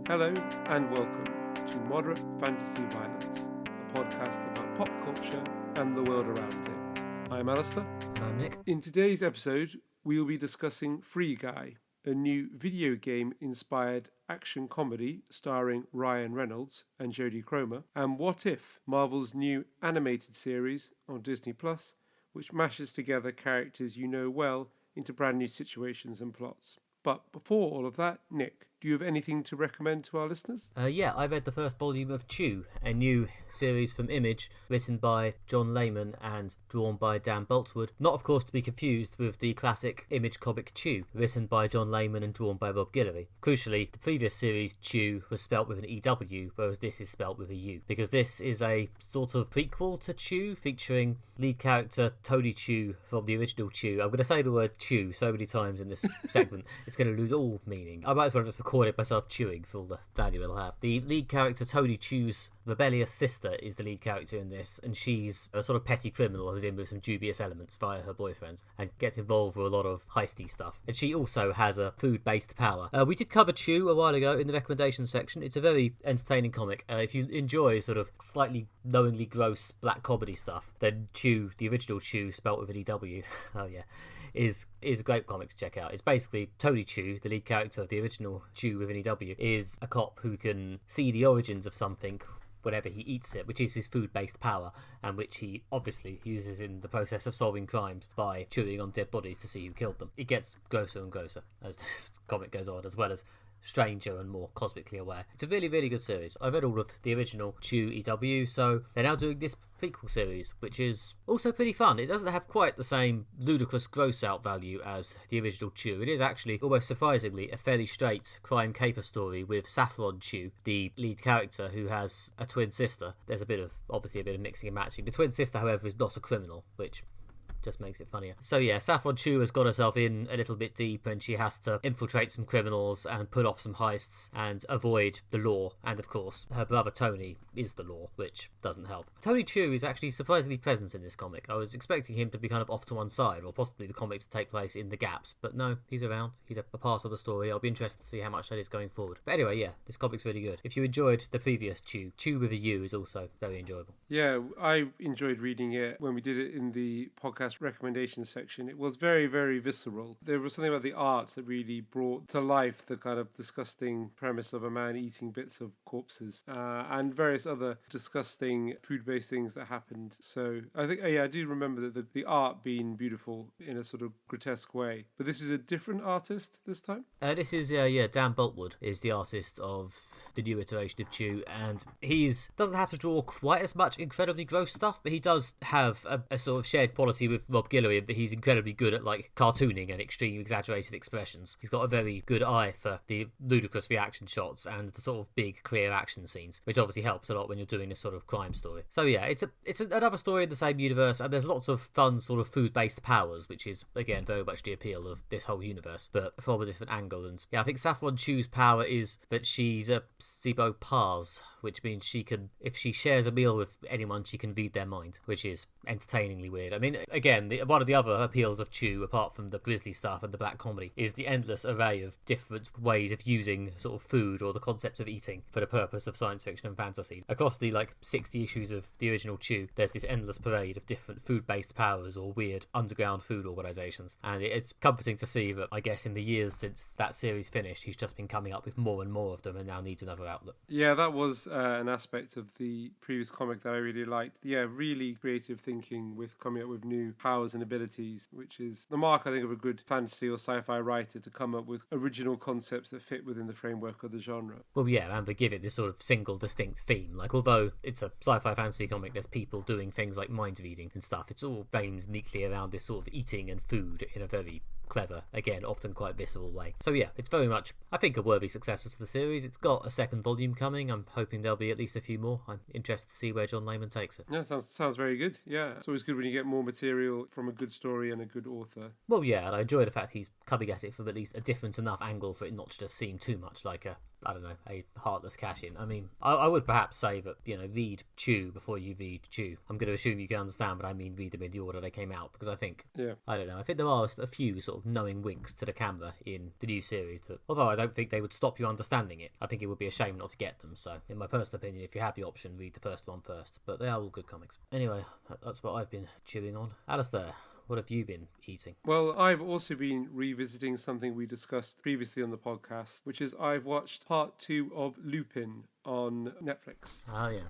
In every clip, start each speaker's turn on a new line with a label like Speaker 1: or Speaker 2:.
Speaker 1: Hello and welcome to Moderate Fantasy Violence, a podcast about pop culture and the world around it. I'm Alistair.
Speaker 2: And I'm Nick.
Speaker 1: In today's episode, we will be discussing Free Guy, a new video game-inspired action comedy starring Ryan Reynolds and Jodie Comer, and What If, Marvel's new animated series on Disney+, which mashes together characters you know well into brand new situations and plots. But before all of that, Nick, do you have anything to recommend to our listeners?
Speaker 2: Yeah, I read the first volume of Chew, a new series from Image, written by John Layman and drawn by Dan Boltwood. Not, of course, to be confused with the classic Image comic Chew, written by John Layman and drawn by Rob Guillory. Crucially, the previous series, Chew, was spelt with an EW, whereas this is spelt with a U, because this is a sort of prequel to Chew, featuring lead character Tony Chew from the original Chew. I'm going to say the word Chew so many times in this segment, it's going to lose all meaning. I might as well just record it myself chewing for all the value it'll have. The lead character, Tony Chew's rebellious sister, is the lead character in this, and she's a sort of petty criminal who's in with some dubious elements via her boyfriend and gets involved with a lot of heisty stuff. And she also has a food-based power. We did cover Chew a while ago in the recommendations section. It's a very entertaining comic. If you enjoy sort of slightly knowingly gross black comedy stuff, then Chew, the original Chew, spelt with an EW, oh yeah, is a great comic to check out. It's basically Tony Chew, the lead character of the original Chew with an EW, is a cop who can see the origins of something whenever he eats it, which is his food-based power, and which he obviously uses in the process of solving crimes by chewing on dead bodies to see who killed them. It gets grosser and grosser as the comic goes on, as well as stranger and more cosmically aware. It's a really, really good series. I've read all of the original Chew EW, so they're now doing this prequel series, which is also pretty fun. It doesn't have quite the same ludicrous gross out value as the original Chew. It is actually, almost surprisingly, a fairly straight crime caper story with Saffron Chew, the lead character, who has a twin sister. There's obviously a bit of mixing and matching. The twin sister, however, is not a criminal, which just makes it funnier. So yeah, Saffron Chew has got herself in a little bit deep, and she has to infiltrate some criminals and pull off some heists and avoid the law. And of course, her brother Tony is the law, which doesn't help. Tony Chew is actually surprisingly present in this comic. I was expecting him to be kind of off to one side, or possibly the comic to take place in the gaps, but no, he's around. He's a part of the story. I'll be interested to see how much that is going forward. But anyway, yeah, this comic's really good. If you enjoyed the previous Chew, Chew with a U is also very enjoyable.
Speaker 1: Yeah, I enjoyed reading it when we did it in the podcast recommendations section. It was very, very visceral. There was something about the art that really brought to life the kind of disgusting premise of a man eating bits of corpses and various other disgusting food-based things that happened. So I think, I do remember that the art being beautiful in a sort of grotesque way. But this is a different artist this time?
Speaker 2: This is, Dan Boltwood is the artist of the new iteration of Chew, and doesn't have to draw quite as much incredibly gross stuff, but he does have a sort of shared quality with Rob Guillory, but he's incredibly good at like cartooning and extreme exaggerated expressions. He's got a very good eye for the ludicrous reaction shots and the sort of big clear action scenes, which obviously helps a lot when you're doing this sort of crime story. So yeah, it's another story in the same universe, and there's lots of fun sort of food-based powers, which is again very much the appeal of this whole universe, but from a different angle. And yeah, I think Saffron Chew's power is that she's a Pars, which means she can, if she shares a meal with anyone, she can read their mind, which is entertainingly weird. I mean, again, one of the other appeals of Chew, apart from the grisly stuff and the black comedy, is the endless array of different ways of using sort of food or the concept of eating for the purpose of science fiction and fantasy. Across the 60 issues of the original Chew, there's this endless parade of different food-based powers or weird underground food organisations, and it's comforting to see that, I guess, in the years since that series finished, he's just been coming up with more and more of them and now needs another outlet.
Speaker 1: Yeah, that was an aspect of the previous comic that I really liked. Yeah, really creative thinking with coming up with new powers and abilities, which is the mark, I think, of a good fantasy or sci-fi writer, to come up with original concepts that fit within the framework of the genre.
Speaker 2: Well, yeah, and they give it this sort of single distinct theme. Like, although it's a sci-fi fantasy comic, there's people doing things like mind reading and stuff. It's all framed neatly around this sort of eating and food in a very clever, again, often quite visceral way. So yeah, it's very much, I think, a worthy successor to the series. It's got a second volume coming. I'm hoping there'll be at least a few more. I'm interested to see where John Layman takes it.
Speaker 1: Yeah, sounds very good. Yeah, it's always good when you get more material from a good story and a good author.
Speaker 2: Well, yeah, and I enjoy the fact he's coming at it from at least a different enough angle for it not to just seem too much like a I don't know, a heartless cash-in. I mean, I would perhaps say that, read Chew before you read Chew. I'm going to assume you can understand, but I mean read them in the order they came out, because I think, I don't know, I think there are a few sort of knowing winks to the camera in the new series that, although I don't think they would stop you understanding it, I think it would be a shame not to get them. So, in my personal opinion, if you have the option, read the first one first. But they are all good comics. Anyway, that's what I've been chewing on. Alistair, what have you been eating?
Speaker 1: Well, I've also been revisiting something we discussed previously on the podcast, which is I've watched part 2 of Lupin on Netflix.
Speaker 2: Oh, yeah.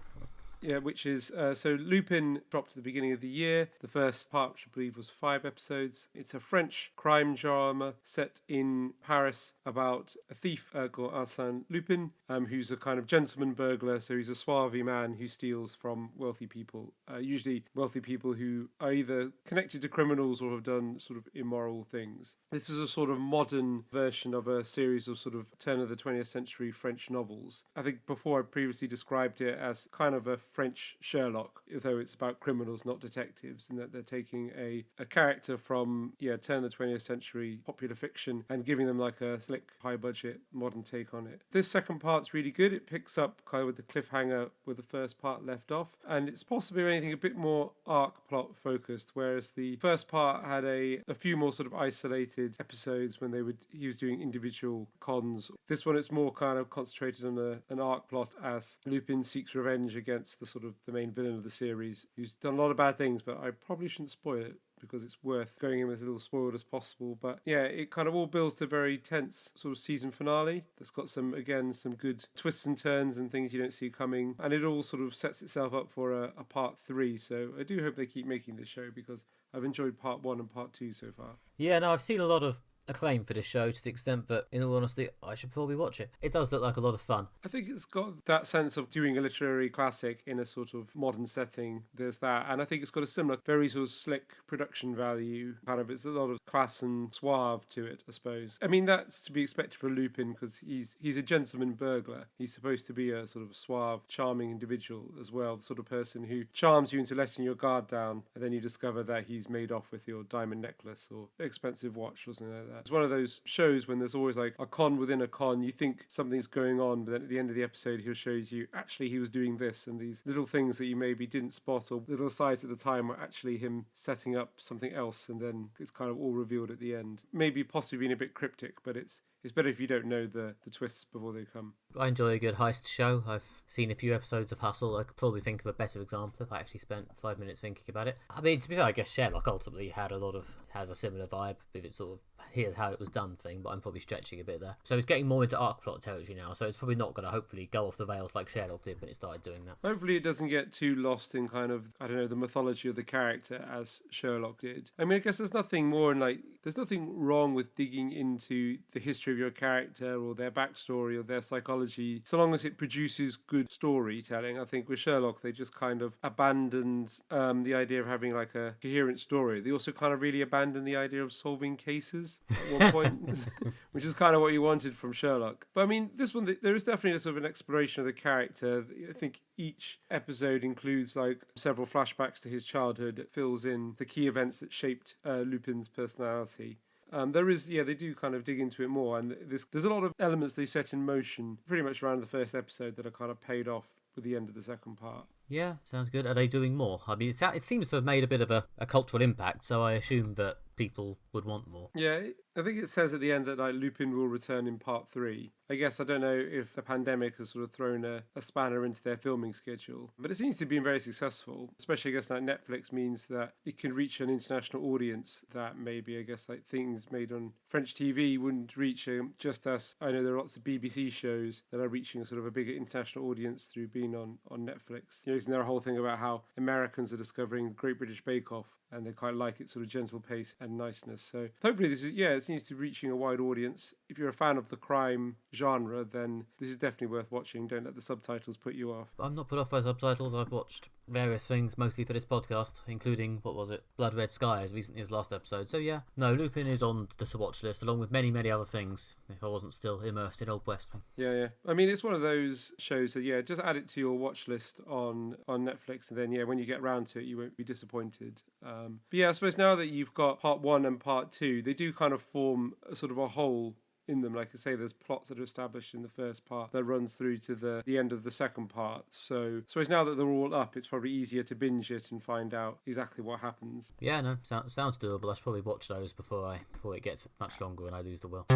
Speaker 1: Yeah, which is, so Lupin dropped at the beginning of the year. The first part, which I believe was 5 episodes. It's a French crime drama set in Paris about a thief called Arsène Lupin, who's a kind of gentleman burglar. So he's a suave man who steals from wealthy people, usually wealthy people who are either connected to criminals or have done sort of immoral things. This is a sort of modern version of a series of sort of turn of the 20th century French novels. I think before I previously described it as kind of a French Sherlock, although it's about criminals, not detectives, and that they're taking a character from, turn of the 20th century popular fiction and giving them like a slick, high-budget, modern take on it. This second part's really good. It picks up kind of with the cliffhanger where the first part left off, and it's possibly anything a bit more arc plot focused, whereas the first part had a few more sort of isolated episodes when he was doing individual cons. This one, it's more kind of concentrated on an arc plot as Lupin seeks revenge against the main villain of the series, who's done a lot of bad things, but I probably shouldn't spoil it because it's worth going in with as little spoiled as possible. But yeah, it kind of all builds to a very tense sort of season finale that's got some good twists and turns and things you don't see coming, and it all sort of sets itself up for a part 3. So I do hope they keep making this show because I've enjoyed part 1 and part 2 so far.
Speaker 2: Yeah, no, I've seen a lot of acclaim for this show to the extent that, in all honesty, I should probably watch it. It does look like a lot of fun.
Speaker 1: I think it's got that sense of doing a literary classic in a sort of modern setting. There's that, and I think it's got a similar, very sort of slick production value. Kind of, it's a lot of class and suave to it, I suppose. I mean, that's to be expected for Lupin because he's a gentleman burglar. He's supposed to be a sort of suave, charming individual as well, the sort of person who charms you into letting your guard down, and then you discover that he's made off with your diamond necklace or expensive watch or something like that. It's one of those shows when there's always like a con within a con. You think something's going on, but then at the end of the episode, he shows you actually he was doing this, and these little things that you maybe didn't spot or little sides at the time were actually him setting up something else, and then it's kind of all revealed at the end. Maybe possibly being a bit cryptic, but it's better if you don't know the twists before they come.
Speaker 2: I enjoy a good heist show. I've seen a few episodes of Hustle. I could probably think of a better example if I actually spent 5 minutes thinking about it. I mean, to be fair, I guess Sherlock ultimately has a similar vibe with its sort of here's how it was done thing, but I'm probably stretching a bit there. So it's getting more into arc plot territory now, so it's probably not going to hopefully go off the rails like Sherlock did when it started doing that.
Speaker 1: Hopefully it doesn't get too lost in kind of, I don't know, the mythology of the character as Sherlock did. I mean, I guess there's nothing wrong with digging into the history of your character or their backstory or their psychology, so long as it produces good storytelling. I think with Sherlock, they just kind of abandoned the idea of having like a coherent story. They also kind of really abandoned the idea of solving cases at one point, which is kind of what you wanted from Sherlock. But I mean, this one, there is definitely a sort of an exploration of the character. I think each episode includes like several flashbacks to his childhood. It fills in the key events that shaped Lupin's personality. They do kind of dig into it more, and there's a lot of elements they set in motion pretty much around the first episode that are kind of paid off with the end of the second part.
Speaker 2: Yeah, sounds good. Are they doing more? I mean, it seems to have made a bit of a cultural impact, so I assume that people would want more.
Speaker 1: Yeah, I think it says at the end that like Lupin will return in part 3. I guess I don't know if the pandemic has sort of thrown a spanner into their filming schedule, but it seems to have been very successful. Especially, I guess, like Netflix means that it can reach an international audience that maybe, I guess, like things made on French TV wouldn't reach. Just as I know there are lots of BBC shows that are reaching sort of a bigger international audience through being on Netflix. You know, isn't there a whole thing about how Americans are discovering Great British Bake Off and they quite like its sort of gentle pace and niceness. So hopefully it seems to be reaching a wide audience. If you're a fan of the crime genre, then this is definitely worth watching. Don't let the subtitles put you off.
Speaker 2: I'm not put off by subtitles. I've watched various things, mostly for this podcast, including, Blood Red Sky as recently as last episode. So yeah, no, Lupin is on the to-watch list, along with many, many other things, if I wasn't still immersed in Old West.
Speaker 1: Yeah. I mean, it's one of those shows that, just add it to your watch list on Netflix, and then, when you get around to it, you won't be disappointed. But yeah, I suppose now that you've got part 1 and part 2, they do kind of form a sort of a whole in them. Like I say, there's plots that are established in the first part that runs through to the end of the second part. So I suppose now that they're all up, it's probably easier to binge it and find out exactly what happens.
Speaker 2: Yeah, no, sounds doable. I should probably watch those before it gets much longer and I lose the will.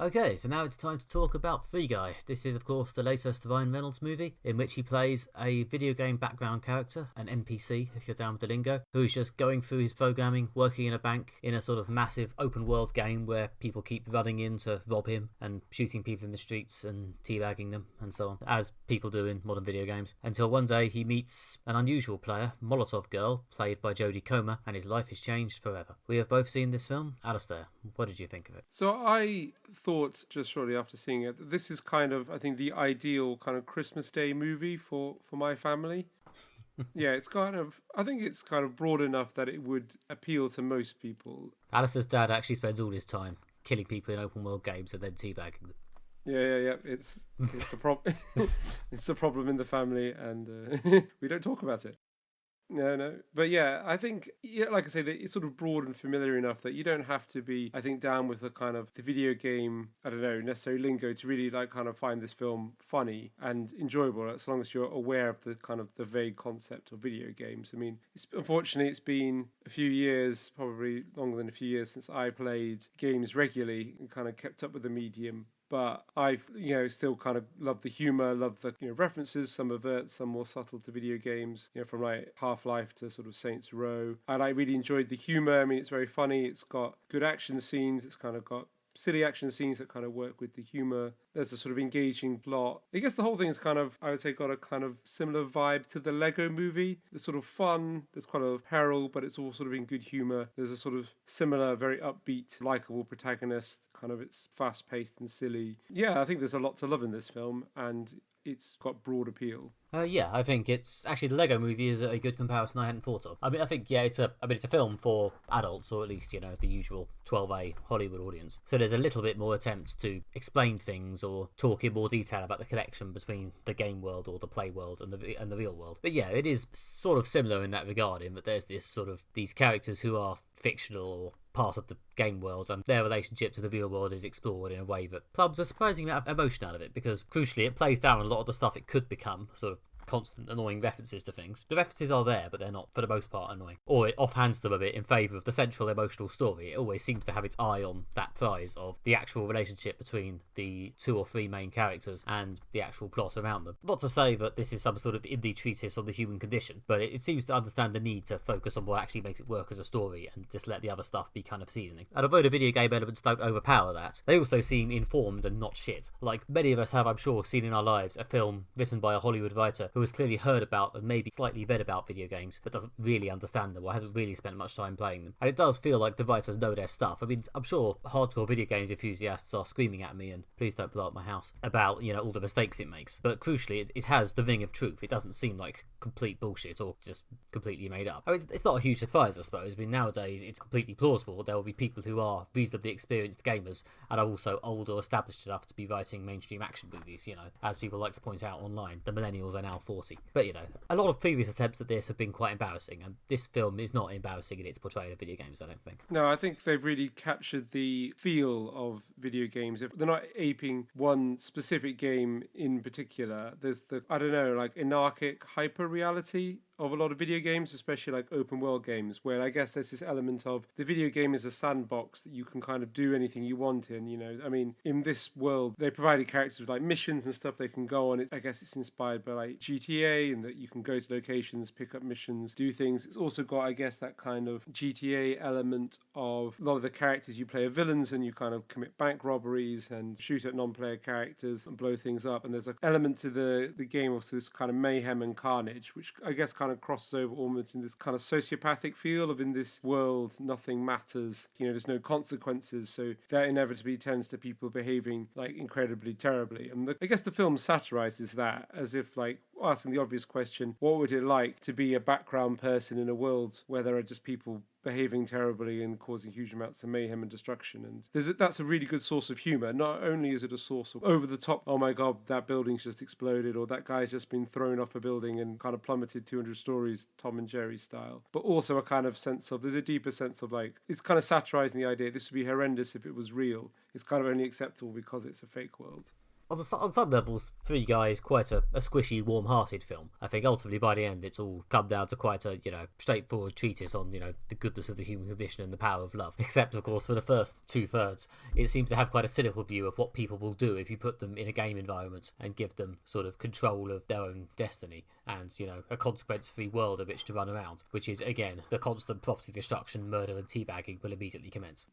Speaker 2: Okay, so now it's time to talk about Free Guy. This is, of course, the latest Ryan Reynolds movie in which he plays a video game background character, an NPC, if you're down with the lingo, who's just going through his programming, working in a bank in a sort of massive open world game where people keep running in to rob him and shooting people in the streets and teabagging them and so on, as people do in modern video games, until one day he meets an unusual player, Molotov Girl, played by Jodie Comer, and his life is changed forever. We have both seen this film. Alistair, what did you think of it?
Speaker 1: So I thought just shortly after seeing it that this is kind of, I think, the ideal kind of Christmas Day movie for my family. Yeah, it's kind of, I think it's kind of broad enough that it would appeal to most people.
Speaker 2: Alistair's dad actually spends all his time killing people in open world games and then teabagging them.
Speaker 1: Yeah. It's a problem. It's a problem in the family, and we don't talk about it. No. But yeah, I think, yeah, like I say, that it's sort of broad and familiar enough that you don't have to be, I think, down with the kind of the video game, I don't know, necessary lingo to really like kind of find this film funny and enjoyable, as long as you're aware of the kind of the vague concept of video games. I mean, unfortunately, it's been a few years, probably longer than a few years, since I played games regularly and kind of kept up with the medium. But I've, still kind of love the humor, love the, references, some overt, some more subtle to video games, from like Half-Life to sort of Saints Row. And I really enjoyed the humor. I mean, it's very funny. It's got good action scenes. It's kind of got silly action scenes that kind of work with the humor. There's a sort of engaging plot. I guess the whole thing's kind of, I would say, got a kind of similar vibe to the Lego movie. It's sort of fun. There's quite a lot of peril, but it's all sort of in good humor. There's a sort of similar, very upbeat, likable protagonist. Kind of, it's fast-paced and silly. Yeah, I think there's a lot to love in this film, and it's got broad appeal.
Speaker 2: Yeah, I think it's actually the Lego Movie is a good comparison I hadn't thought of. I mean, I think it's a film for adults, or at least the usual 12A Hollywood audience. So there's a little bit more attempt to explain things or talk in more detail about the connection between the game world or the play world and the real world. But yeah, it is sort of similar in that regard, in that there's this sort of these characters who are fictional or part of the game world, and their relationship to the real world is explored in a way that plums a surprising amount of emotion out of it, because crucially it plays down a lot of the stuff it could become, sort of constant annoying references to things. The references are there, but they're not, for the most part, annoying. Or it offhands them a bit in favour of the central emotional story. It always seems to have its eye on that prize of the actual relationship between the 2 or 3 main characters and the actual plot around them. Not to say that this is some sort of indie treatise on the human condition, but it seems to understand the need to focus on what actually makes it work as a story and just let the other stuff be kind of seasoning. And although the video game elements don't overpower that, they also seem informed and not shit. Like many of us have, I'm sure, seen in our lives a film written by a Hollywood writer who has clearly heard about and maybe slightly read about video games but doesn't really understand them or hasn't really spent much time playing them. And it does feel like the writers know their stuff. I mean, I'm sure hardcore video games enthusiasts are screaming at me, and please don't blow up my house, about, all the mistakes it makes. But crucially, it has the ring of truth. It doesn't seem like complete bullshit or just completely made up. I mean, it's not a huge surprise, I suppose. I mean, nowadays it's completely plausible there will be people who are reasonably experienced gamers and are also old or established enough to be writing mainstream action movies, as people like to point out online. The millennials are now 40. But, a lot of previous attempts at this have been quite embarrassing, and this film is not embarrassing in its portrayal of video games, I don't think.
Speaker 1: No, I think they've really captured the feel of video games. If they're not aping one specific game in particular, there's the, I don't know, like anarchic hyper reality of a lot of video games, especially like open world games, where I guess there's this element of the video game is a sandbox that you can kind of do anything you want in, I mean, in this world, they provided characters with like missions and stuff they can go on. I guess it's inspired by like GTA, and that you can go to locations, pick up missions, do things. It's also got, I guess, that kind of GTA element of a lot of the characters you play are villains, and you kind of commit bank robberies and shoot at non-player characters and blow things up. And there's an element to the game of this kind of mayhem and carnage, which I guess kind of crosses over almost in this kind of sociopathic feel of, in this world nothing matters, there's no consequences, so that inevitably tends to people behaving like incredibly terribly. And I guess the film satirizes that, as if like asking the obvious question, what would it like to be a background person in a world where there are just people behaving terribly and causing huge amounts of mayhem and destruction? And that's a really good source of humor. Not only is it a source of over the top, oh my god, that building's just exploded, or that guy's just been thrown off a building and kind of plummeted 200 stories, Tom and Jerry style, but also a kind of sense of, there's a deeper sense of like, it's kind of satirizing the idea this would be horrendous if it was real. It's kind of only acceptable because it's a fake world.
Speaker 2: On some levels, Free Guy is quite a squishy, warm-hearted film. I think ultimately by the end it's all come down to quite a, straightforward treatise on, the goodness of the human condition and the power of love. Except, of course, for the first two-thirds, it seems to have quite a cynical view of what people will do if you put them in a game environment and give them sort of control of their own destiny and, a consequence-free world in which to run around, which is, again, the constant property destruction, murder and teabagging will immediately commence.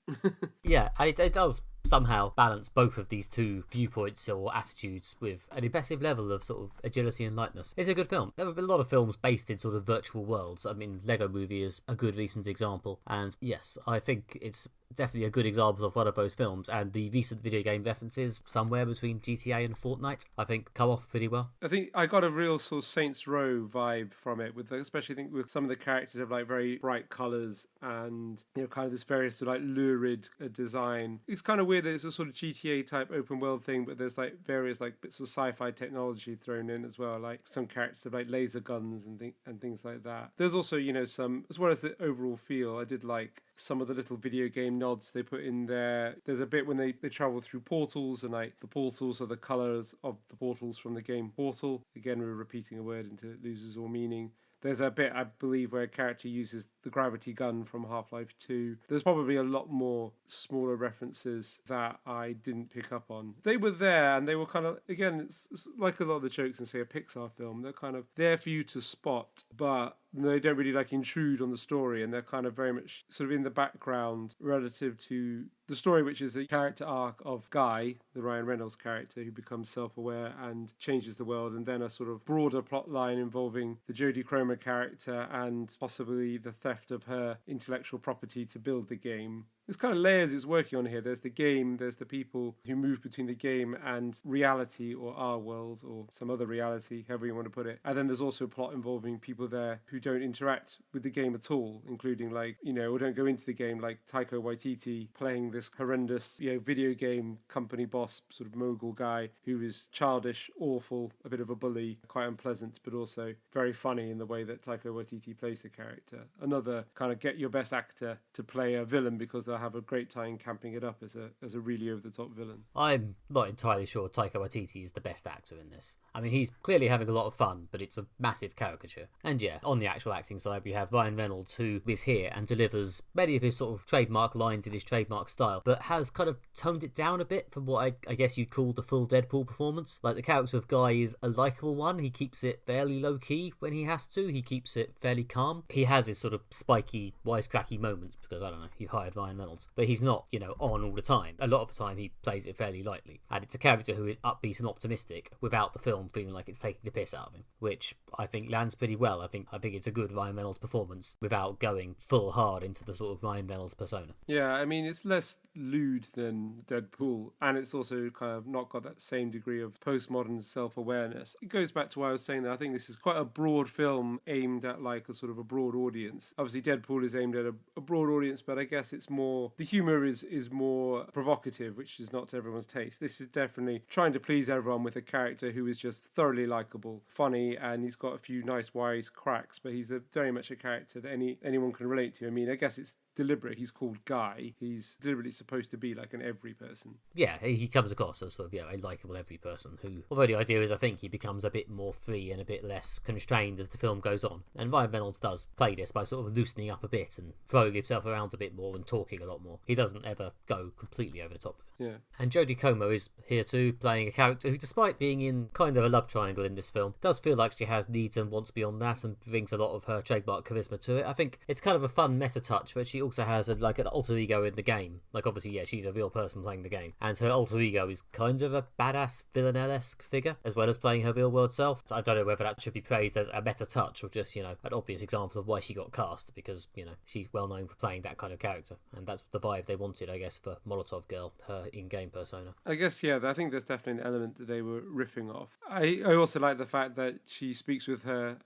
Speaker 2: Yeah, it does somehow balance both of these two viewpoints or attitudes with an impressive level of sort of agility and lightness. It's a good film. There have been a lot of films based in sort of virtual worlds. I mean, Lego Movie is a good recent example, and yes, I think it's definitely a good example of one of those films, and the recent video game references somewhere between GTA and Fortnite I think come off pretty well.
Speaker 1: I think I got a real sort of Saints Row vibe from it, especially I think with some of the characters have like very bright colours and kind of this very sort of like lurid design. It's kind of weird that it's a sort of GTA type open world thing, but there's like various like bits of sci-fi technology thrown in as well, like some characters have like laser guns and things like that. There's also some, as well as the overall feel, I did like some of the little video game nods they put in there. There's a bit when they travel through portals, and like the portals are the colours of the portals from the game Portal. Again, we're repeating a word until it loses all meaning. There's a bit, I believe, where a character uses the gravity gun from Half-Life 2. There's probably a lot more smaller references that I didn't pick up on. They were there, and they were kind of, again, it's like a lot of the jokes in, say, a Pixar film. They're kind of there for you to spot, but they don't really like intrude on the story, and they're kind of very much sort of in the background relative to the story, which is the character arc of Guy, the Ryan Reynolds character, who becomes self-aware and changes the world, and then a sort of broader plot line involving the Jodie Cromer character and possibly the theft of her intellectual property to build the game. There's kind of layers it's working on here. There's the game, there's the people who move between the game and reality, or our world, or some other reality, however you want to put it. And then there's also a plot involving people there who don't interact with the game at all, including like, or don't go into the game, like Taika Waititi playing this horrendous, video game company boss, sort of mogul guy who is childish, awful, a bit of a bully, quite unpleasant, but also very funny in the way that Taika Waititi plays the character. Another kind of get your best actor to play a villain because they'll have a great time camping it up as a really over-the-top villain.
Speaker 2: I'm not entirely sure Taika Waititi is the best actor in this. I mean, he's clearly having a lot of fun, but it's a massive caricature. And yeah, on the actual acting side, we have Ryan Reynolds, who is here and delivers many of his sort of trademark lines in his trademark style, but has kind of toned it down a bit from what I guess you'd call the full Deadpool performance. Like, the character of Guy is a likeable one. He keeps it fairly low-key when he has to. He keeps it fairly calm. He has his sort of spiky, wisecracky moments because, I don't know, you hired Ryan Reynolds. But he's not, on all the time. A lot of the time he plays it fairly lightly. And it's a character who is upbeat and optimistic without the film feeling like it's taking the piss out of him, which I think lands pretty well. I think it's a good Ryan Reynolds performance without going full hard into the sort of Ryan Reynolds persona.
Speaker 1: Yeah, I mean, it's less lewd than Deadpool, and it's also kind of not got that same degree of postmodern self-awareness. It goes back to what I was saying that I think this is quite a broad film aimed at like a sort of a broad audience. Obviously Deadpool is aimed at a broad audience, but I guess it's more, the humour is more provocative, which is not to everyone's taste. This is definitely trying to please everyone with a character who is just thoroughly likeable, funny, and he's got a few nice wise cracks, but he's very much a character that anyone can relate to. I mean, I guess it's deliberate. He's called Guy. He's deliberately supposed to be like an every person.
Speaker 2: Yeah, he comes across as sort of, a likeable every person who, although the idea is I think he becomes a bit more free and a bit less constrained as the film goes on. And Ryan Reynolds does play this by sort of loosening up a bit and throwing himself around a bit more and talking a lot more. He doesn't ever go completely over the top.
Speaker 1: Yeah.
Speaker 2: And Jodie Comer is here too, playing a character who, despite being in kind of a love triangle in this film, does feel like she has needs and wants beyond that and brings a lot of her trademark charisma to it. I think it's kind of a fun meta touch that she she also has an alter ego in the game. Like, obviously, yeah, she's a real person playing the game, and her alter ego is kind of a badass villanelle-esque figure, as well as playing her real-world self. So I don't know whether that should be praised as a better touch or just, an obvious example of why she got cast, because, she's well known for playing that kind of character, and that's the vibe they wanted, I guess, for Molotov Girl, her in-game persona.
Speaker 1: I guess, yeah, I think there's definitely an element that they were riffing off. I also like the fact that she speaks with her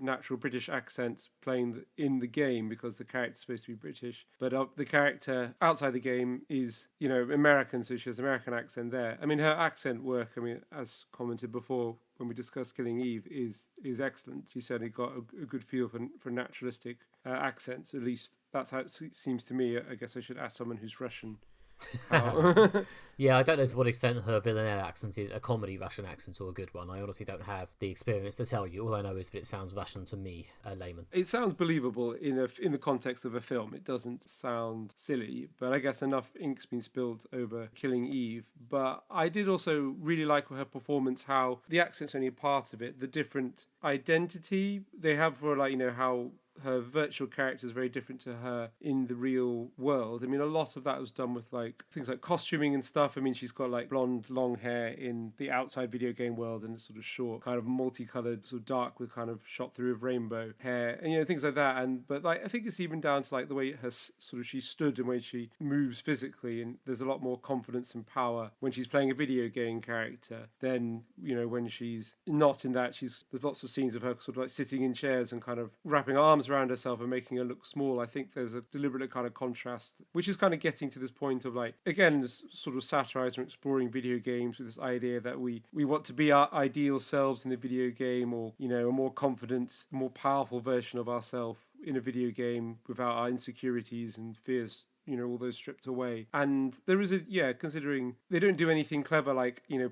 Speaker 1: natural British accent playing in the game, because the character's supposed to be British, but the character outside the game is, American, so she has American accent there. I mean, her accent work, as commented before when we discussed Killing Eve, is excellent. She certainly got a good feel for naturalistic accents. At least that's how it seems to me. I guess I should ask someone who's Russian.
Speaker 2: Yeah, I don't know to what extent her villanelle accent is a comedy Russian accent or a good one. I honestly don't have the experience to tell you. All I know is that it sounds Russian to me, a layman.
Speaker 1: It sounds believable in the context of a film. It doesn't sound silly, but I guess enough ink's been spilled over Killing Eve. But I did also really like her performance, how the accent's only a part of it, the different identity they have for, how her virtual character is very different to her in the real world. I mean, a lot of that was done with things like costuming and stuff. I mean, she's got blonde, long hair in the outside video game world, and it's sort of short, kind of multicolored, sort of dark with kind of shot through of rainbow hair, and things like that. But I think it's even down to the way she stood and way she moves physically, and there's a lot more confidence and power when she's playing a video game character than when she's not in that. There's lots of scenes of her sort of sitting in chairs and kind of wrapping arms around herself and making her look small. I think there's a deliberate kind of contrast, which is kind of getting to this point of again, sort of satirizing or exploring video games with this idea that we want to be our ideal selves in the video game, or a more confident, more powerful version of ourselves in a video game without our insecurities and fears, all those stripped away. And there is considering they don't do anything clever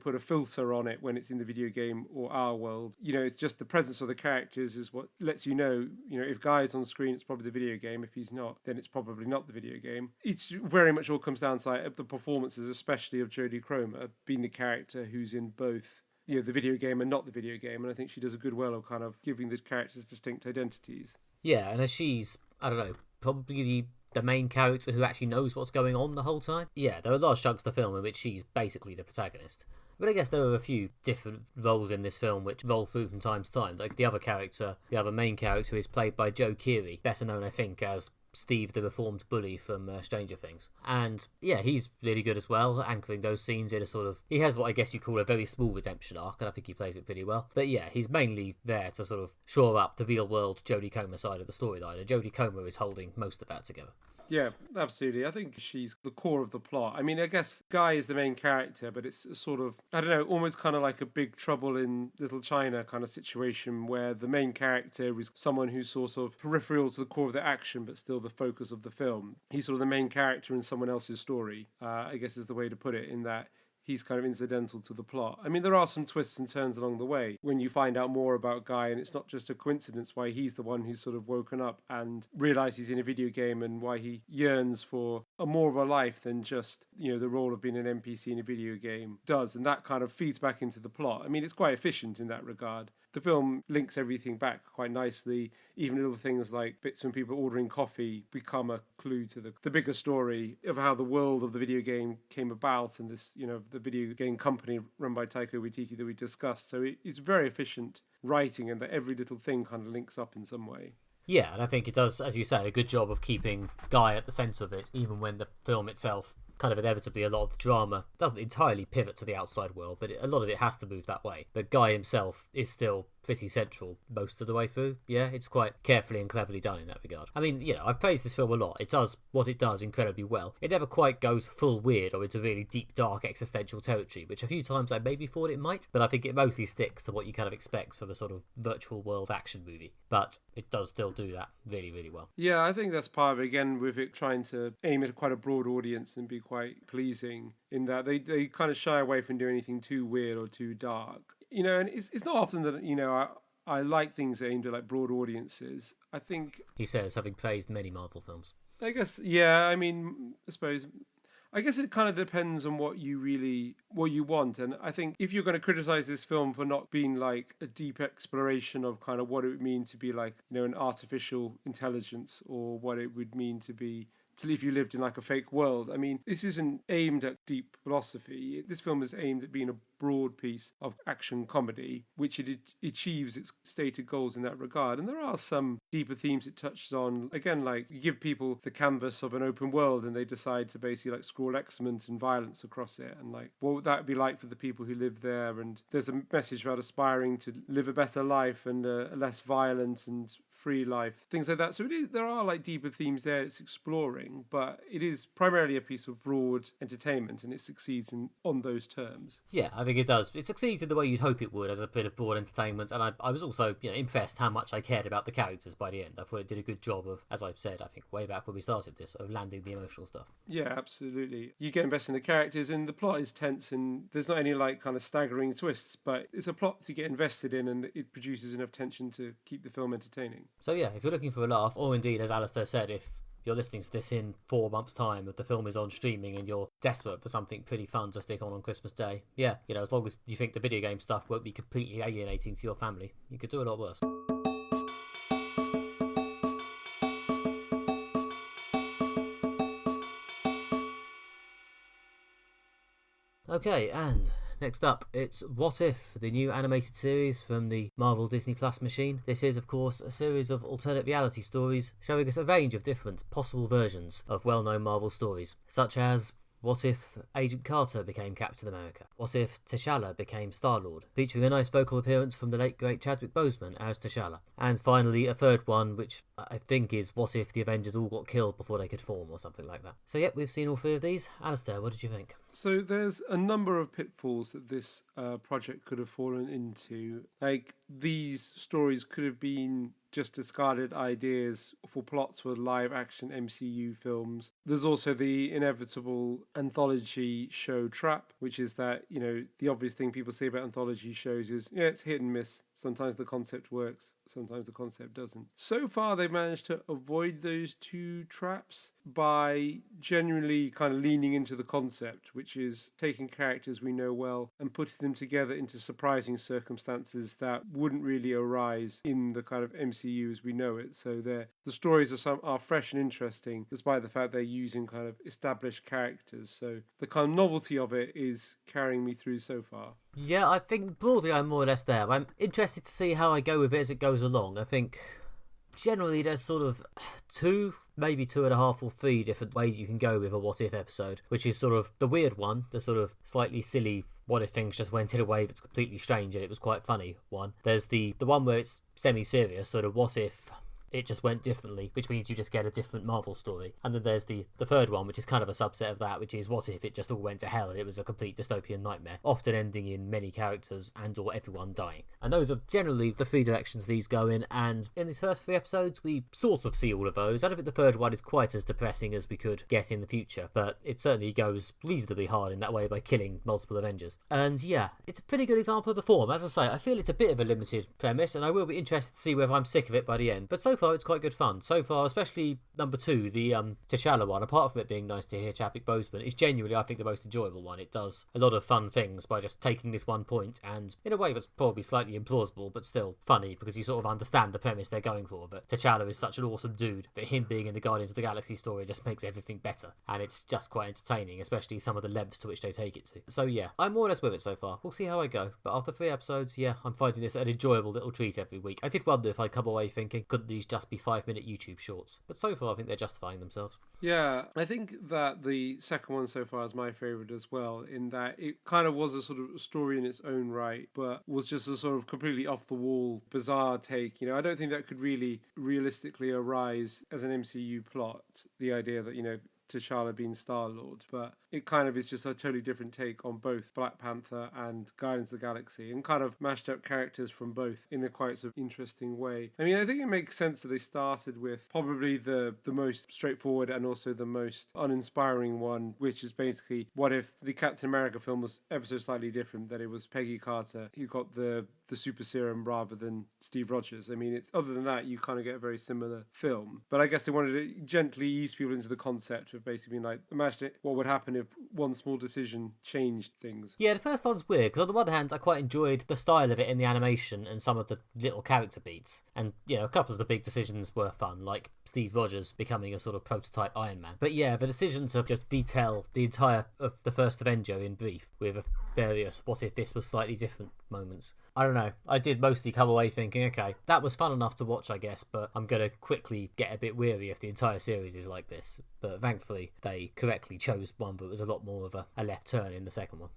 Speaker 1: put a filter on it when it's in the video game or our world. It's just the presence of the characters is what lets if Guy's on screen, it's probably the video game. If he's not, then it's probably not the video game. It's very much all comes down to the performances, especially of Jodie Comer being the character who's in both the video game and not the video game. And I think she does a good well of kind of giving the characters distinct identities.
Speaker 2: Yeah, and as she's, I don't know, probably the main character who actually knows what's going on the whole time. Yeah, there are large chunks of the film in which she's basically the protagonist. But I guess there are a few different roles in this film which roll through from time to time. Like the other main character is played by Joe Keery, better known, I think, as Steve the reformed bully from Stranger Things. And yeah, he's really good as well, anchoring those scenes in a sort of... He has what I guess you call a very small redemption arc, and I think he plays it pretty well. But yeah, he's mainly there to sort of shore up the real-world Jodie Comer side of the storyline, and Jodie Comer is holding most of that together.
Speaker 1: Yeah, absolutely. I think she's the core of the plot. I mean, I guess Guy is the main character, but it's sort of, I don't know, almost kind of like a Big Trouble in Little China kind of situation where the main character is someone who's sort of peripheral to the core of the action, but still the focus of the film. He's sort of the main character in someone else's story, I guess is the way to put it, in that he's kind of incidental to the plot. I mean, there are some twists and turns along the way when you find out more about Guy, and it's not just a coincidence why he's the one who's sort of woken up and realised he's in a video game, and why he yearns for a more of a life than just, the role of being an NPC in a video game does. And that kind of feeds back into the plot. I mean, it's quite efficient in that regard. The film links everything back quite nicely. Even little things like bits when people ordering coffee become a clue to the bigger story of how the world of the video game came about, and this, the video game company run by Taika Waititi that we discussed. So it's very efficient writing, and that every little thing kind of links up in some way.
Speaker 2: Yeah, and I think it does, as you say, a good job of keeping Guy at the centre of it, even when the film itself, kind of inevitably, a lot of the drama doesn't entirely pivot to the outside world, but a lot of it has to move that way. But Guy himself is still pretty central most of the way through. Yeah, it's quite carefully and cleverly done in that regard. I mean, I've praised this film a lot. It does what it does incredibly well. It never quite goes full weird or into really deep, dark, existential territory, which a few times I maybe thought it might, but I think it mostly sticks to what you kind of expect from a sort of virtual world action movie. But it does still do that really, really well.
Speaker 1: Yeah, I think that's part of it, again, with it trying to aim at quite a broad audience and be quite pleasing, in that they kind of shy away from doing anything too weird or too dark. And it's not often that, I like things aimed at broad audiences. I think...
Speaker 2: He says, having praised many Marvel films.
Speaker 1: I guess, yeah, I mean, I suppose... I guess it kind of depends on what you want. And I think if you're going to criticize this film for not being like a deep exploration of kind of what it would mean to be like, an artificial intelligence, or what it would mean to be to if you lived in like a fake world. I mean, this isn't aimed at deep philosophy. This film is aimed at being a broad piece of action comedy, which it achieves its stated goals in that regard. And there are some deeper themes it touches on. Again, like you give people the canvas of an open world and they decide to basically like scroll excrement and violence across it. And like, what would that be like for the people who live there? And there's a message about aspiring to live a better life and a less violent and free life, things like that. So there are like deeper themes there it's exploring, but it is primarily a piece of broad entertainment, and it succeeds on those terms.
Speaker 2: Yeah, I think it does. It succeeds in the way you'd hope it would, as a bit of broad entertainment, and I was also impressed how much I cared about the characters by the end. I thought it did a good job of, as I've said, I think way back when we started this, of landing the emotional stuff.
Speaker 1: Yeah, absolutely. You get invested in the characters, and the plot is tense, and there's not any like kind of staggering twists, but it's a plot to get invested in, and it produces enough tension to keep the film entertaining.
Speaker 2: So yeah, if you're looking for a laugh, or indeed, as Alistair said, if you're listening to this in 4 months' time, if the film is on streaming and you're desperate for something pretty fun to stick on Christmas Day, yeah, as long as you think the video game stuff won't be completely alienating to your family, you could do a lot worse. Okay, and next up, it's What If, the new animated series from the Marvel Disney Plus machine. This is, of course, a series of alternate reality stories showing us a range of different possible versions of well-known Marvel stories, such as what if Agent Carter became Captain America? What if T'Challa became Star-Lord? Featuring a nice vocal appearance from the late great Chadwick Boseman as T'Challa. And finally, a third one, which I think is what if the Avengers all got killed before they could form, or something like that. So yep, we've seen all 3 of these. Alistair, what did you think?
Speaker 1: So there's a number of pitfalls that this project could have fallen into. Like, these stories could have been just discarded ideas for plots for live action MCU films. There's also the inevitable anthology show trap, which is that, the obvious thing people say about anthology shows is, it's hit and miss. Sometimes the concept works, sometimes the concept doesn't. So far, they've managed to avoid those 2 traps by genuinely kind of leaning into the concept, which is taking characters we know well and putting them together into surprising circumstances that wouldn't really arise in the kind of MCU as we know it. So the stories are fresh and interesting, despite the fact they're using kind of established characters. So the kind of novelty of it is carrying me through so far.
Speaker 2: Yeah, I think broadly I'm more or less there. I'm interested to see how I go with it as it goes along. I think generally there's sort of 2, maybe 2.5 or 3 different ways you can go with a What If episode, which is sort of the weird one, the sort of slightly silly what if things just went in a way that's completely strange and it was quite funny one. There's the one where it's semi-serious, sort of what if it just went differently, which means you just get a different Marvel story. And then there's the third one, which is kind of a subset of that, which is what if it just all went to hell and it was a complete dystopian nightmare, often ending in many characters and or everyone dying. And those are generally the 3 directions these go in, and in these first 3 episodes we sort of see all of those. I don't think the third one is quite as depressing as we could get in the future, but it certainly goes reasonably hard in that way by killing multiple Avengers. And yeah, it's a pretty good example of the form. As I say, I feel it's a bit of a limited premise, and I will be interested to see whether I'm sick of it by the end. But so far it's quite good fun. So far, especially number 2, the T'Challa one, apart from it being nice to hear Chadwick Boseman, is genuinely, I think, the most enjoyable one. It does a lot of fun things by just taking this one point, and in a way that's probably slightly implausible, but still funny, because you sort of understand the premise they're going for. But T'Challa is such an awesome dude that him being in the Guardians of the Galaxy story just makes everything better, and it's just quite entertaining, especially some of the lengths to which they take it to. So yeah, I'm more or less with it so far. We'll see how I go, but after 3 episodes, yeah, I'm finding this an enjoyable little treat every week. I did wonder if I'd come away thinking, couldn't these just be 5-minute YouTube shorts? But so far I think they're justifying themselves.
Speaker 1: Yeah, I think that the second one so far is my favourite as well, in that it kind of was a sort of story in its own right, but was just a sort of completely off-the-wall, bizarre take. I don't think that could really realistically arise as an MCU plot, the idea that, T'Challa being Star-Lord, but it kind of is just a totally different take on both Black Panther and Guardians of the Galaxy, and kind of mashed up characters from both in a quite sort of interesting way. I mean, I think it makes sense that they started with probably the most straightforward and also the most uninspiring one, which is basically what if the Captain America film was ever so slightly different, that it was Peggy Carter who got the the super serum rather than Steve Rogers. I mean, it's other than that, you kind of get a very similar film. But I guess they wanted to gently ease people into the concept of basically being like, imagine what would happen if one small decision changed things.
Speaker 2: Yeah, the first one's weird, because on the one hand, I quite enjoyed the style of it in the animation and some of the little character beats. And, you know, a couple of the big decisions were fun, like Steve Rogers becoming a sort of prototype Iron Man. But yeah, the decision to just retell the entire of the first Avenger in brief with various what if this was slightly different moments. I don't know. I did mostly come away thinking, okay, that was fun enough to watch, I guess, but I'm going to quickly get a bit weary if the entire series is like this. But thankfully, they correctly chose one that was a lot more of a left turn in the second one.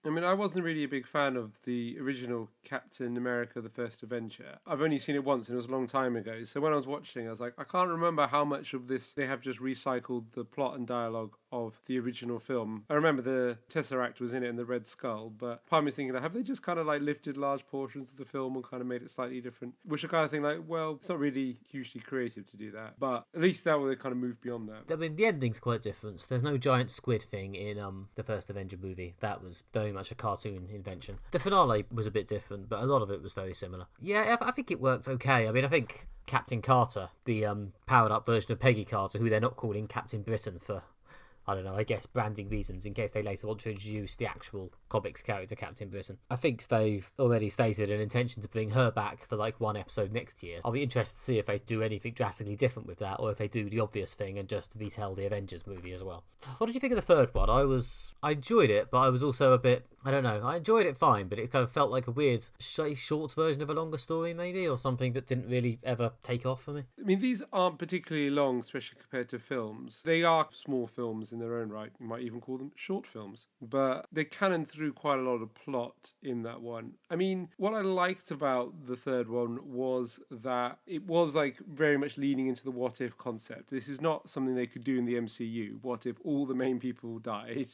Speaker 1: I mean, I wasn't really a big fan of the original Captain America, the First Avenger. I've only seen it once and it was a long time ago. So when I was watching, I was like, I can't remember how much of this they have just recycled the plot and dialogue of the original film. I remember the Tesseract was in it and the Red Skull, but part of me is thinking, have they just kind of like lifted large portions of the film and kind of made it slightly different? Which I kind of think like, well, it's not really hugely creative to do that. But at least that way they kind of moved beyond that.
Speaker 2: I mean, the ending's quite different. There's no giant squid thing in the first Avenger movie. That was very much a cartoon invention. The finale was a bit different, but a lot of it was very similar. Yeah, I think it worked okay. I mean, I think Captain Carter, the powered up version of Peggy Carter, who they're not calling Captain Britain for, I don't know, I guess branding reasons, in case they later want to introduce the actual comics character Captain Britain. I think they've already stated an intention to bring her back for like one episode next year. I'll be interested to see if they do anything drastically different with that, or if they do the obvious thing and just retell the Avengers movie as well. What did you think of the third one? I enjoyed it, but I was also a bit, I don't know, I enjoyed it fine, but it kind of felt like a weird, short version of a longer story maybe, or something that didn't really ever take off for me.
Speaker 1: I mean, these aren't particularly long, especially compared to films. They are small films in their own right. You might even call them short films. But they cannon through quite a lot of plot in that one. I mean, what I liked about the third one was that it was like very much leaning into the what if concept. This is not something they could do in the MCU. What if all the main people died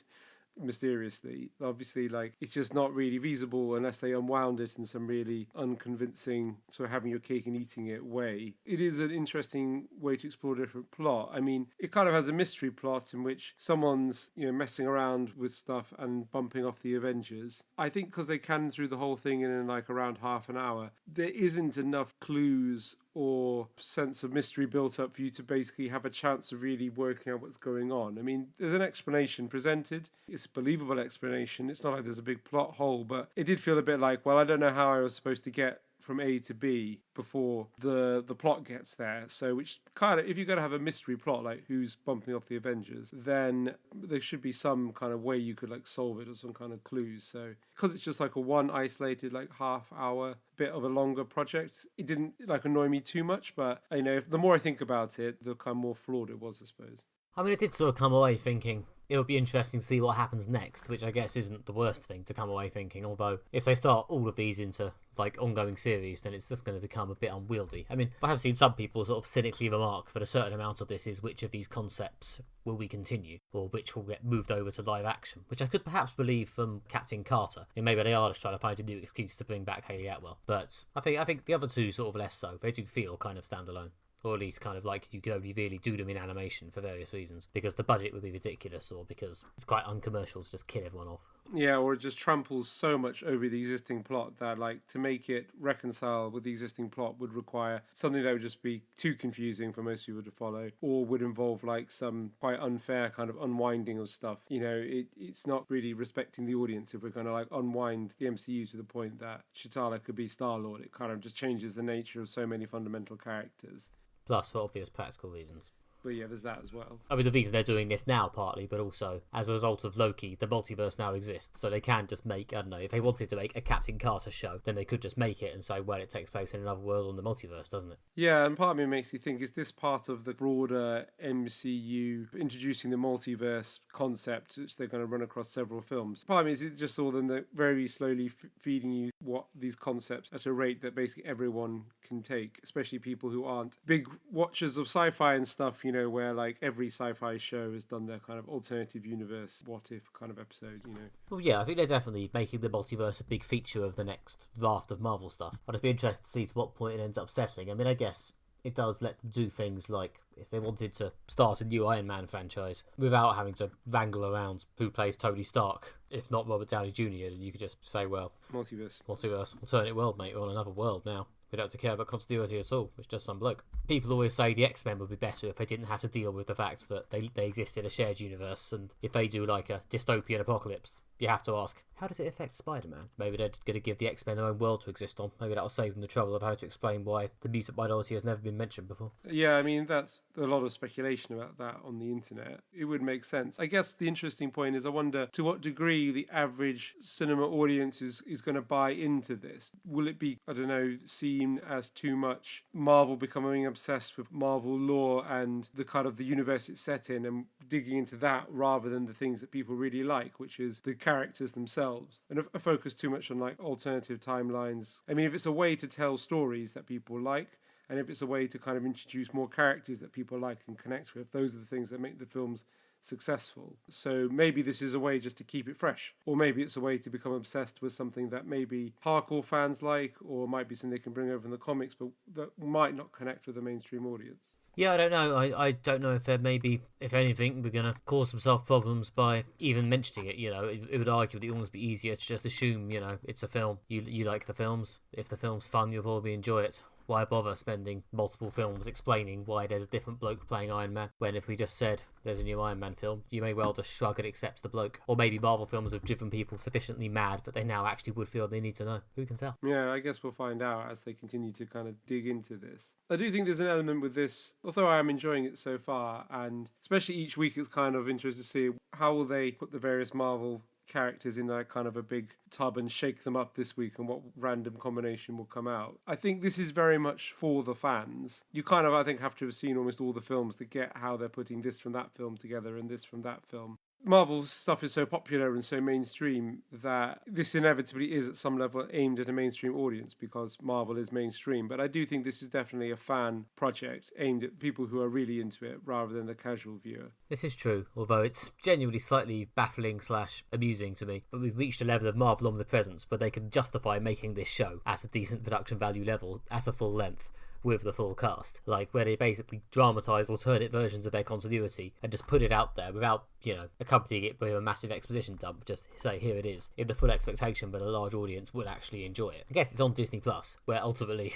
Speaker 1: mysteriously? Obviously, like, it's just not really feasible unless they unwound it in some really unconvincing sort of having your cake and eating it way. It is an interesting way to explore a different plot. I mean, it kind of has a mystery plot in which someone's, you know, messing around with stuff and bumping off the Avengers. I think because they can through the whole thing in like around half an hour, there isn't enough clues or sense of mystery built up for you to basically have a chance of really working out what's going on. I mean, there's an explanation presented. It's a believable explanation. It's not like there's a big plot hole, but it did feel a bit like, well, I don't know how I was supposed to get from A to B before the plot gets there. So which kind of, if you're going to have a mystery plot, like who's bumping off the Avengers, then there should be some kind of way you could like solve it or some kind of clues. So because it's just like a one isolated like half hour bit of a longer project, it didn't like annoy me too much. But you know, the more I think about it, the kind of more flawed it was, I suppose.
Speaker 2: I mean, it did sort of come away thinking it would be interesting to see what happens next, which I guess isn't the worst thing to come away thinking, although if they start all of these into like ongoing series, then it's just going to become a bit unwieldy. I mean, I have seen some people sort of cynically remark that a certain amount of this is which of these concepts will we continue, or which will get moved over to live action, which I could perhaps believe from Captain Carter. And maybe they are just trying to find a new excuse to bring back Hayley Atwell. But I think the other two sort of less so. They do feel kind of standalone. Or at least kind of like you could only really do them in animation for various reasons. Because the budget would be ridiculous, or because it's quite uncommercial to just kill everyone off.
Speaker 1: Yeah, or it just tramples so much over the existing plot that, like, to make it reconcile with the existing plot would require something that would just be too confusing for most people to follow, or would involve, like, some quite unfair kind of unwinding of stuff. You know, it's not really respecting the audience if we're going to, like, unwind the MCU to the point that Chitala could be Star-Lord. It kind of just changes the nature of so many fundamental characters.
Speaker 2: Plus, for obvious practical reasons.
Speaker 1: But yeah, there's that as well.
Speaker 2: I mean, the reason they're doing this now, partly, but also, as a result of Loki, the multiverse now exists, so they can just make, I don't know, if they wanted to make a Captain Carter show, then they could just make it and say, well, it takes place in another world on the multiverse, doesn't it?
Speaker 1: Yeah, and part of me makes you think, is this part of the broader MCU introducing the multiverse concept, which they're going to run across several films? Part of me is it just saw them very slowly feeding you what these concepts at a rate that basically everyone can take, especially people who aren't big watchers of sci-fi and stuff, you know, where like every sci-fi show has done their kind of alternative universe, what if kind of episode, you know.
Speaker 2: Well, yeah, I think they're definitely making the multiverse a big feature of the next raft of Marvel stuff. I'd just be interested to see to what point it ends up settling. I mean, I guess it does let them do things like if they wanted to start a new Iron Man franchise without having to wrangle around who plays Tony Stark, if not Robert Downey Jr., then you could just say, well,
Speaker 1: Multiverse.
Speaker 2: alternate world, mate. We're on another world now. We don't have to care about continuity at all. It's just some bloke. People always say the X-Men would be better if they didn't have to deal with the fact that they exist in a shared universe, and if they do like a dystopian apocalypse, you have to ask, how does it affect Spider-Man? Maybe they're going to give the X-Men their own world to exist on. Maybe that'll save them the trouble of having to explain why the mutant minority has never been mentioned before.
Speaker 1: Yeah, I mean, that's a lot of speculation about that on the internet. It would make sense. I guess the interesting point is I wonder to what degree the average cinema audience is going to buy into this. Will it be, I don't know, seen as too much Marvel becoming obsessed with Marvel lore and the kind of the universe it's set in and digging into that rather than the things that people really like, which is the characters themselves, and a focus too much on like alternative timelines. I mean, if it's a way to tell stories that people like, and if it's a way to kind of introduce more characters that people like and connect with, those are the things that make the films successful. So maybe this is a way just to keep it fresh, or maybe it's a way to become obsessed with something that maybe hardcore fans like, or might be something they can bring over in the comics, but that might not connect with the mainstream audience.
Speaker 2: Yeah, I don't know. I don't know if there maybe, if anything, we're going to cause themselves problems by even mentioning it. You know, it would argue that it would almost be easier to just assume, you know, it's a film. You like the films. If the film's fun, you'll probably enjoy it. Why bother spending multiple films explaining why there's a different bloke playing Iron Man, when if we just said there's a new Iron Man film, you may well just shrug and accept the bloke. Or maybe Marvel films have driven people sufficiently mad that they now actually would feel they need to know. Who can tell?
Speaker 1: Yeah, I guess we'll find out as they continue to kind of dig into this. I do think there's an element with this, although I am enjoying it so far, and especially each week it's kind of interesting to see how will they put the various Marvel characters in like kind of a big tub and shake them up this week, and what random combination will come out. I think this is very much for the fans. You kind of, I think, have to have seen almost all the films to get how they're putting this from that film together and this from that film. Marvel's stuff is so popular and so mainstream that this inevitably is at some level aimed at a mainstream audience because Marvel is mainstream. But I do think this is definitely a fan project aimed at people who are really into it rather than the casual viewer.
Speaker 2: This is true, although it's genuinely slightly baffling / amusing to me. But we've reached a level of Marvel omnipresence where they can justify making this show at a decent production value level at a full length, with the full cast, like where they basically dramatise alternate versions of their continuity and just put it out there without, you know, accompanying it with a massive exposition dump. Just say, here it is, in the full expectation that a large audience will actually enjoy it. I guess it's on Disney Plus, where ultimately,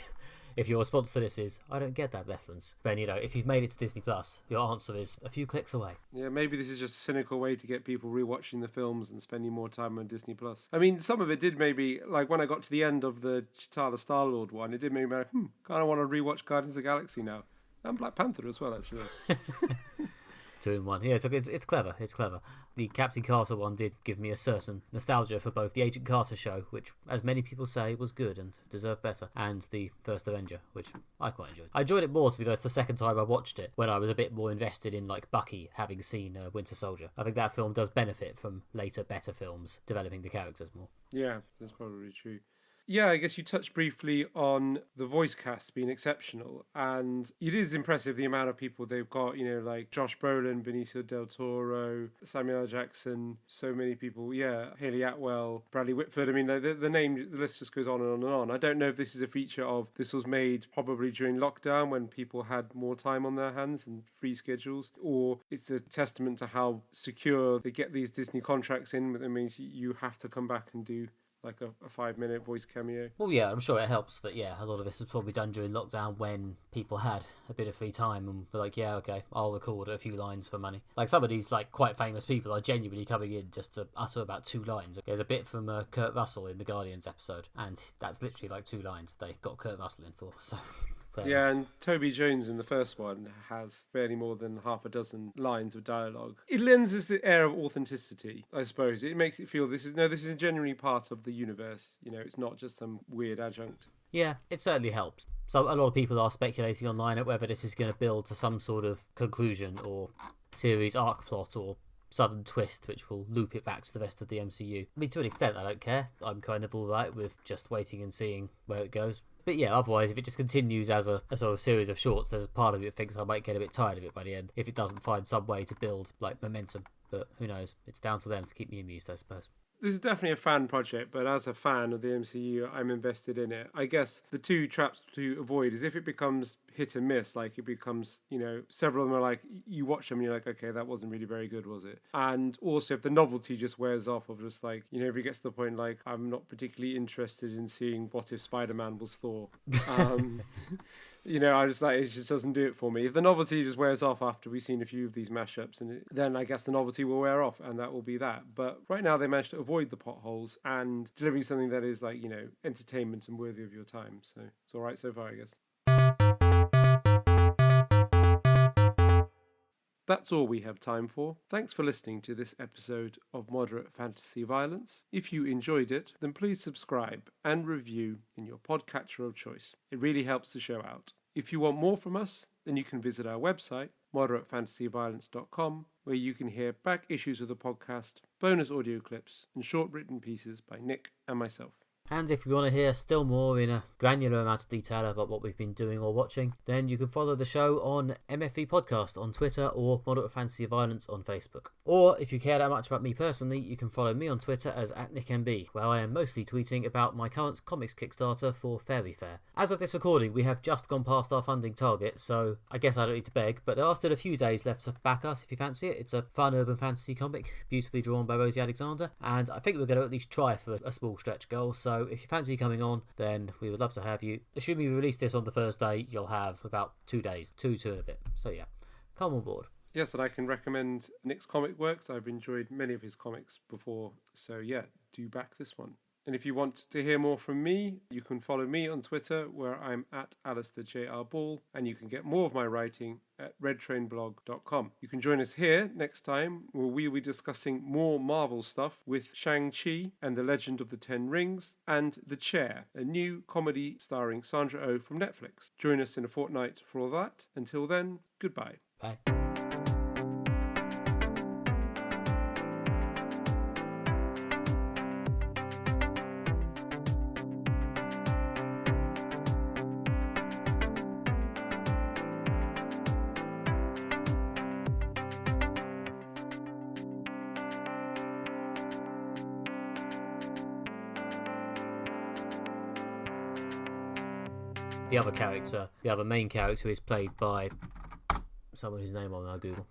Speaker 2: if your response to this is, I don't get that reference, then, you know, if you've made it to Disney Plus, your answer is a few clicks away.
Speaker 1: Yeah, maybe this is just a cynical way to get people rewatching the films and spending more time on Disney Plus. I mean, some of it did maybe, like when I got to the end of the T'Challa Star-Lord one, it did make me like, kind of want to rewatch Guardians of the Galaxy now. And Black Panther as well, actually.
Speaker 2: 2 in 1. Yeah, it's clever. It's clever. The Captain Carter one did give me a certain nostalgia for both the Agent Carter show, which, as many people say, was good and deserved better, and the First Avenger, which I quite enjoyed. I enjoyed it more, to be honest, the second time I watched it, when I was a bit more invested in, like, Bucky having seen Winter Soldier. I think that film does benefit from later, better films developing the characters more.
Speaker 1: Yeah, that's probably true. Yeah, I guess you touched briefly on the voice cast being exceptional, and it is impressive the amount of people they've got, you know, like Josh Brolin, Benicio del Toro, Samuel L. Jackson, so many people, yeah, Haley Atwell, Bradley Whitford. I mean, the list just goes on and on and on. I don't know if this is a feature of this was made probably during lockdown when people had more time on their hands and free schedules, or it's a testament to how secure they get these Disney contracts in. That means you have to come back and do like a 5-minute voice cameo.
Speaker 2: Well, yeah, I'm sure it helps that, yeah, a lot of this was probably done during lockdown when people had a bit of free time and were like, yeah, okay, I'll record a few lines for money. Like, some of these, like, quite famous people are genuinely coming in just to utter about 2 lines. There's a bit from Kurt Russell in the Guardians episode, and that's literally like 2 lines they got Kurt Russell in for, so...
Speaker 1: Yeah, and Toby Jones in the first one has barely more than half a dozen lines of dialogue. It lends us the air of authenticity, I suppose. It makes it feel this is genuinely part of the universe. You know, it's not just some weird adjunct.
Speaker 2: Yeah, it certainly helps. So a lot of people are speculating online at whether this is going to build to some sort of conclusion or series arc plot or sudden twist which will loop it back to the rest of the MCU. I mean, to an extent, I don't care. I'm kind of alright with just waiting and seeing where it goes. But yeah, otherwise, if it just continues as a sort of series of shorts, there's a part of it that thinks I might get a bit tired of it by the end if it doesn't find some way to build, like, momentum. But who knows? It's down to them to keep me amused, I suppose.
Speaker 1: This is definitely a fan project, but as a fan of the MCU, I'm invested in it. I guess the two traps to avoid is if it becomes hit and miss, like it becomes, several of them are like, you watch them and you're like, okay, that wasn't really very good, was it? And also if the novelty just wears off of just like, if it gets to the point like, I'm not particularly interested in seeing what if Spider-Man was Thor. I just like, it just doesn't do it for me. If the novelty just wears off after we've seen a few of these mashups, then I guess the novelty will wear off, and that will be that. But right now they managed to avoid the potholes and delivering something that is like, entertainment and worthy of your time. So it's all right so far, I guess. That's all we have time for. Thanks for listening to this episode of Moderate Fantasy Violence. If you enjoyed it, then please subscribe and review in your podcatcher of choice. It really helps the show out. If you want more from us, then you can visit our website, moderatefantasyviolence.com, where you can hear back issues of the podcast, bonus audio clips, and short written pieces by Nick and myself.
Speaker 2: And if you want to hear still more in a granular amount of detail about what we've been doing or watching, then you can follow the show on MFV Podcast on Twitter or Moderate Fantasy Violence on Facebook. Or if you care that much about me personally, you can follow me on Twitter as @NickMB, where I am mostly tweeting about my current comics Kickstarter for FairyFare. As of this recording, we have just gone past our funding target, so I guess I don't need to beg, but there are still a few days left to back us if you fancy it. It's a fun urban fantasy comic, beautifully drawn by Rosie Alexander, and I think we're going to at least try for a small stretch goal, so if you fancy coming on, then we would love to have you. Assuming we release this on the Thursday, you'll have about 2 days, two and a bit. So yeah, come on board.
Speaker 1: Yes, and I can recommend Nick's comic works. I've enjoyed many of his comics before, so yeah, do back this one. And if you want to hear more from me, you can follow me on Twitter, where I'm at AlistairJRBall, and you can get more of my writing at redtrainblog.com. You can join us here next time, where we'll be discussing more Marvel stuff with Shang-Chi and the Legend of the Ten Rings, and The Chair, a new comedy starring Sandra Oh from Netflix. Join us in a fortnight for all that. Until then, goodbye.
Speaker 2: Bye. The other main character, is played by someone whose name I'll now Google.